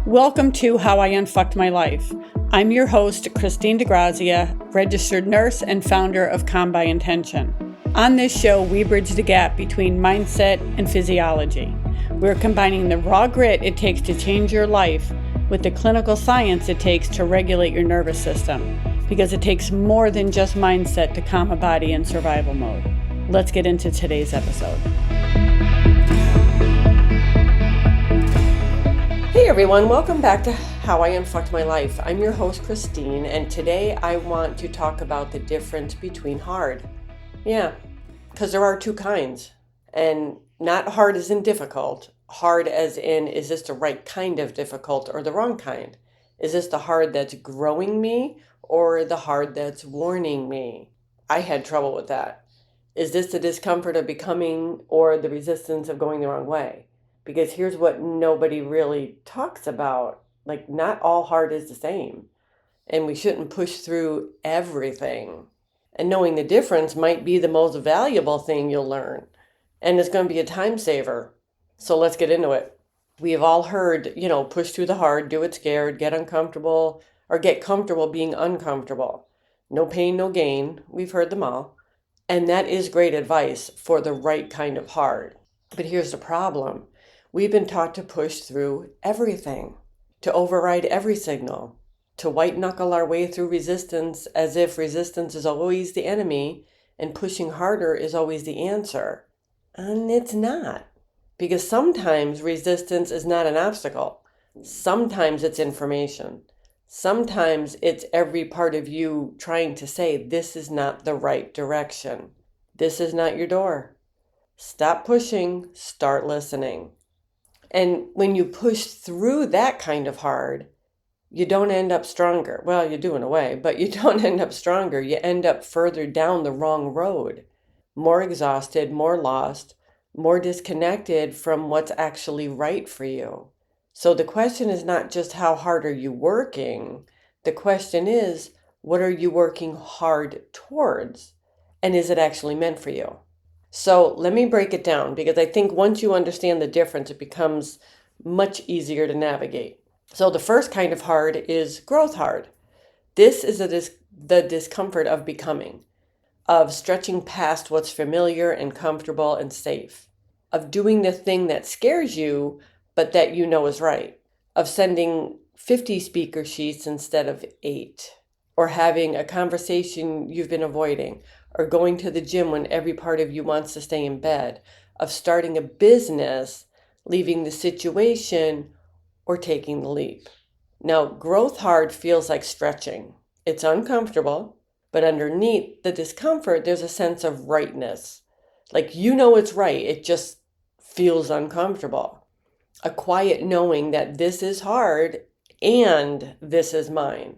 Welcome to How I Unfucked My Life. I'm your host, Christine DeGrazia, registered nurse and founder of Calm by Intention. On this show, we bridge the gap between mindset and physiology. We're combining the raw grit it takes to change your life with the clinical science it takes to regulate your nervous system, because it takes more than just mindset to calm a body in survival mode. Let's get into today's episode. Hey everyone, welcome back to How I Unfucked My Life. I'm your host, Christine, and today I want to talk about the difference between hard. Yeah, because there are two kinds, and not hard as in difficult. Hard as in, is this the right kind of difficult or the wrong kind? Is this the hard that's growing me or the hard that's warning me? I had trouble with that. Is this the discomfort of becoming or the resistance of going the wrong way? Because here's what nobody really talks about. Like, not all hard is the same. And we shouldn't push through everything. And knowing the difference might be the most valuable thing you'll learn. And it's going to be a time saver. So let's get into it. We have all heard, push through the hard, do it scared, get uncomfortable, or get comfortable being uncomfortable. No pain, no gain. We've heard them all. And that is great advice for the right kind of hard. But here's the problem. We've been taught to push through everything, to override every signal, to white knuckle our way through resistance as if resistance is always the enemy and pushing harder is always the answer. And it's not, because sometimes resistance is not an obstacle. Sometimes it's information. Sometimes it's every part of you trying to say, this is not the right direction. This is not your door. Stop pushing, start listening. And when you push through that kind of hard, you don't end up stronger. Well, you do in a way, but you don't end up stronger. You end up further down the wrong road, more exhausted, more lost, more disconnected from what's actually right for you. So the question is not just how hard are you working? The question is, what are you working hard towards? And is it actually meant for you? So let me break it down, because I think once you understand the difference, it becomes much easier to navigate. So the first kind of hard is growth hard. This is the discomfort of becoming, of stretching past what's familiar and comfortable and safe, of doing the thing that scares you, but that you know is right, of sending 50 speaker sheets instead of 8, or having a conversation you've been avoiding, or going to the gym when every part of you wants to stay in bed, of starting a business, leaving the situation, or taking the leap. Now, growth hard feels like stretching. It's uncomfortable, but underneath the discomfort, there's a sense of rightness. Like, it's right, it just feels uncomfortable. A quiet knowing that this is hard and this is mine.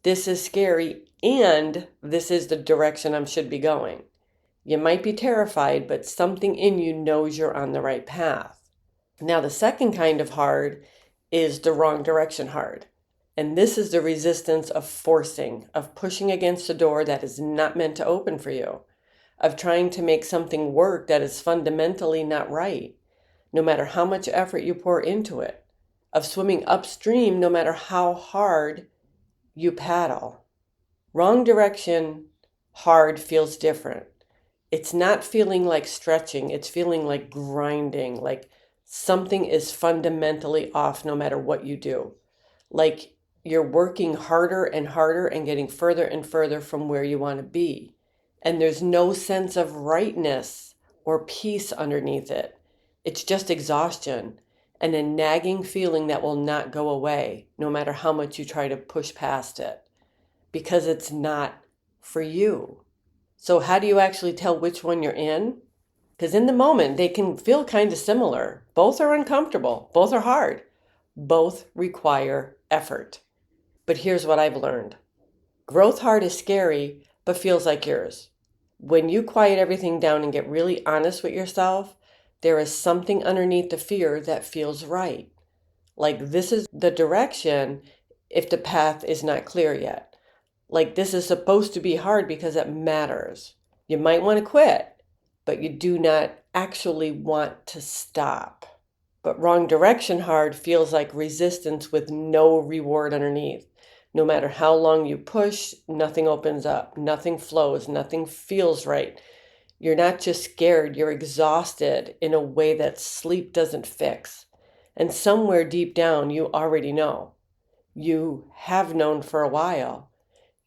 This is scary and this is the direction I should be going. You might be terrified, but something in you knows you're on the right path. Now, the second kind of hard is the wrong direction hard. And this is the resistance of forcing, of pushing against a door that is not meant to open for you, of trying to make something work that is fundamentally not right, no matter how much effort you pour into it, of swimming upstream no matter how hard you paddle. Wrong direction hard feels different. It's not feeling like stretching. It's feeling like grinding, like something is fundamentally off no matter what you do. Like you're working harder and harder and getting further and further from where you want to be. And there's no sense of rightness or peace underneath it. It's just exhaustion and a nagging feeling that will not go away no matter how much you try to push past it, because it's not for you. So how do you actually tell which one you're in? Because in the moment, they can feel kind of similar. Both are uncomfortable. Both are hard. Both require effort. But here's what I've learned. Growth hard is scary, but feels like yours. When you quiet everything down and get really honest with yourself, there is something underneath the fear that feels right. Like this is the direction if the path is not clear yet. Like this is supposed to be hard because it matters. You might want to quit, but you do not actually want to stop. But wrong direction hard feels like resistance with no reward underneath. No matter how long you push, nothing opens up, nothing flows, nothing feels right. You're not just scared, you're exhausted in a way that sleep doesn't fix. And somewhere deep down, you already know. You have known for a while.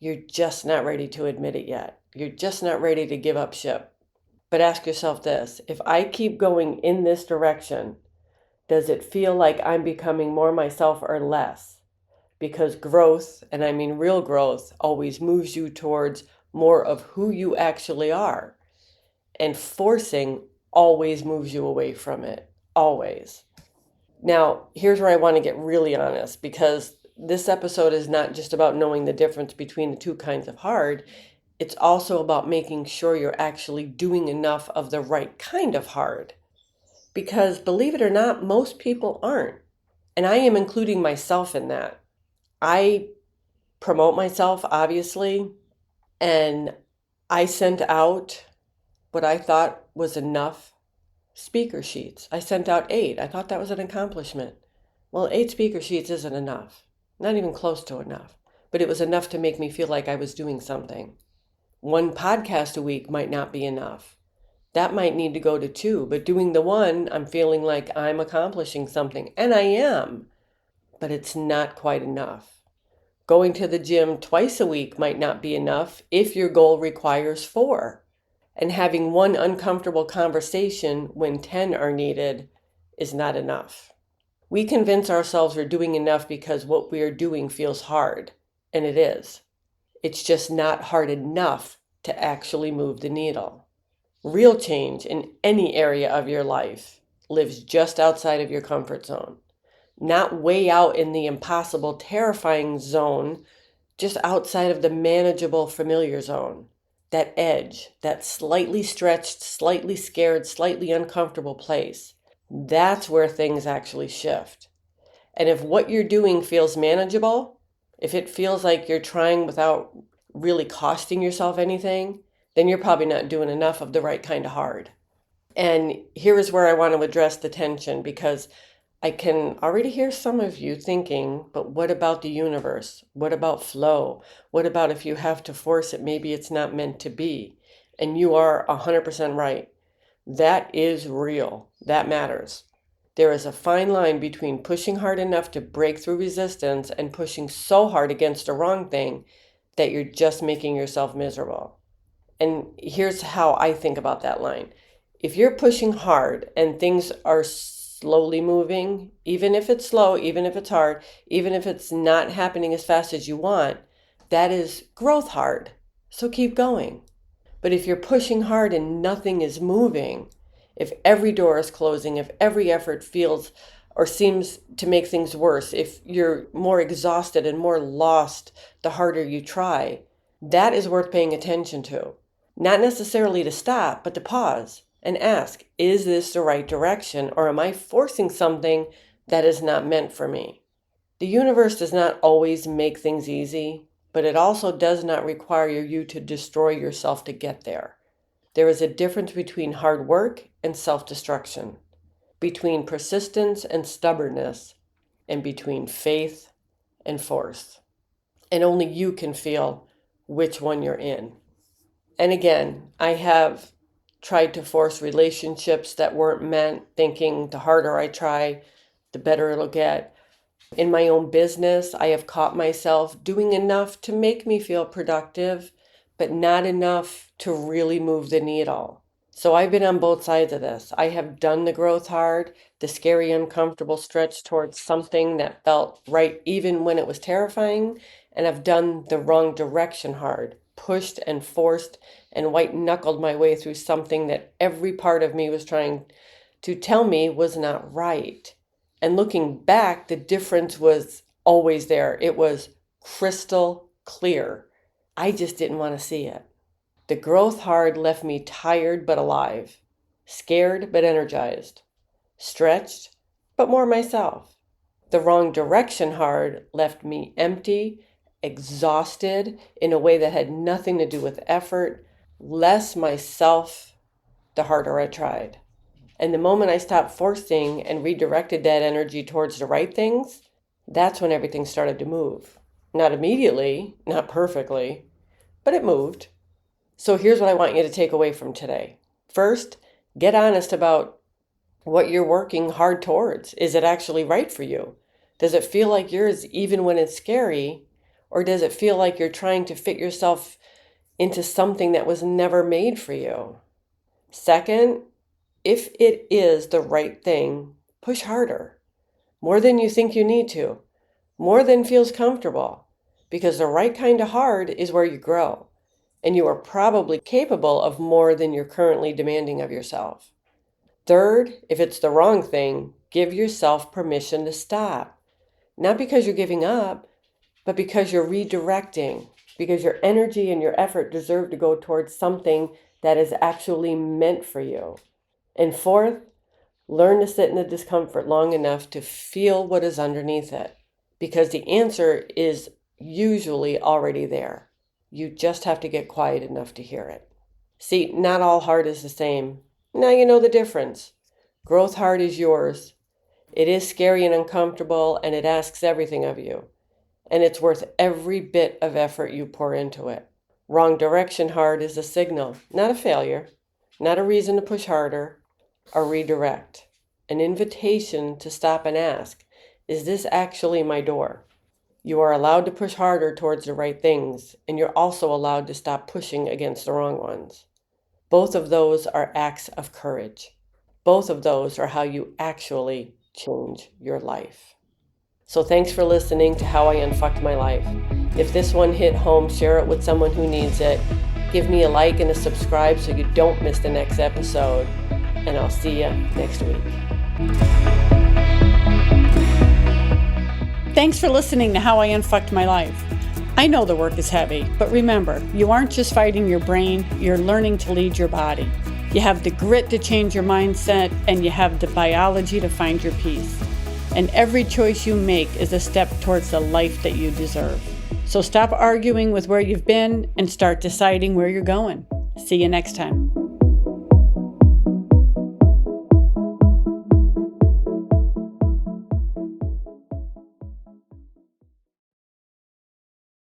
You're just not ready to admit it yet. You're just not ready to give up ship. But ask yourself this: if I keep going in this direction, does it feel like I'm becoming more myself or less? Because growth, and I mean real growth, always moves you towards more of who you actually are. And forcing always moves you away from it. Always. Now, here's where I want to get really honest, because this episode is not just about knowing the difference between the two kinds of hard. It's also about making sure you're actually doing enough of the right kind of hard. Because believe it or not, most people aren't. And I am including myself in that. I promote myself, obviously, and I sent out what I thought was enough speaker sheets. I sent out 8. I thought that was an accomplishment. Well, 8 speaker sheets isn't enough, not even close to enough, but it was enough to make me feel like I was doing something. 1 podcast a week might not be enough. That might need to go to 2, but doing the 1, I'm feeling like I'm accomplishing something, and I am, but it's not quite enough. Going to the gym twice a week might not be enough if your goal requires 4. And having 1 uncomfortable conversation when 10 are needed is not enough. We convince ourselves we're doing enough because what we are doing feels hard, and it is. It's just not hard enough to actually move the needle. Real change in any area of your life lives just outside of your comfort zone, not way out in the impossible, terrifying zone, just outside of the manageable, familiar zone. That edge, that slightly stretched, slightly scared, slightly uncomfortable place. That's where things actually shift. And if what you're doing feels manageable, if it feels like you're trying without really costing yourself anything, then you're probably not doing enough of the right kind of hard. And here is where I want to address the tension, because I can already hear some of you thinking, but what about the universe? What about flow? What about if you have to force it, maybe it's not meant to be? And you are 100% right. That is real. That matters. There is a fine line between pushing hard enough to break through resistance and pushing so hard against a wrong thing that you're just making yourself miserable. And here's how I think about that line. If you're pushing hard and things are slowly moving, even if it's slow, even if it's hard, even if it's not happening as fast as you want, that is growth hard. So keep going. But if you're pushing hard and nothing is moving, if every door is closing, if every effort feels or seems to make things worse, if you're more exhausted and more lost the harder you try, that is worth paying attention to. Not necessarily to stop, but to pause and ask, is this the right direction, or am I forcing something that is not meant for me? The universe does not always make things easy, but it also does not require you to destroy yourself to get there. There is a difference between hard work and self-destruction, between persistence and stubbornness, and between faith and force. And only you can feel which one you're in. And again, I have tried to force relationships that weren't meant, thinking the harder I try, the better it'll get. In my own business, I have caught myself doing enough to make me feel productive, but not enough to really move the needle. So I've been on both sides of this. I have done the growth hard, the scary, uncomfortable stretch towards something that felt right even when it was terrifying, and I've done the wrong direction hard, pushed and forced and white knuckled my way through something that every part of me was trying to tell me was not right. And looking back, the difference was always there. It was crystal clear. I just didn't want to see it. The growth hard left me tired but alive, scared but energized, stretched but more myself. The wrong direction hard left me empty, exhausted in a way that had nothing to do with effort, less myself the harder I tried. And the moment I stopped forcing and redirected that energy towards the right things, that's when everything started to move. Not immediately, not perfectly, but it moved. So here's what I want you to take away from today. First, get honest about what you're working hard towards. Is it actually right for you? Does it feel like yours even when it's scary? Or does it feel like you're trying to fit yourself into something that was never made for you? Second, if it is the right thing, push harder. More than you think you need to. More than feels comfortable. Because the right kind of hard is where you grow. And you are probably capable of more than you're currently demanding of yourself. Third, if it's the wrong thing, give yourself permission to stop. Not because you're giving up, but because you're redirecting. Because your energy and your effort deserve to go towards something that is actually meant for you. And fourth, learn to sit in the discomfort long enough to feel what is underneath it. Because the answer is usually already there. You just have to get quiet enough to hear it. See, not all hard is the same. Now you know the difference. Growth hard is yours. It is scary and uncomfortable, and it asks everything of you. And it's worth every bit of effort you pour into it. Wrong direction hard is a signal, not a failure, not a reason to push harder, a redirect. An invitation to stop and ask, is this actually my door? You are allowed to push harder towards the right things, and you're also allowed to stop pushing against the wrong ones. Both of those are acts of courage. Both of those are how you actually change your life. So thanks for listening to How I Unfucked My Life. If this one hit home, share it with someone who needs it. Give me a like and a subscribe so you don't miss the next episode. And I'll see you next week. Thanks for listening to How I Unfucked My Life. I know the work is heavy, but remember, you aren't just fighting your brain, you're learning to lead your body. You have the grit to change your mindset, and you have the biology to find your peace. And every choice you make is a step towards the life that you deserve. So stop arguing with where you've been and start deciding where you're going. See you next time.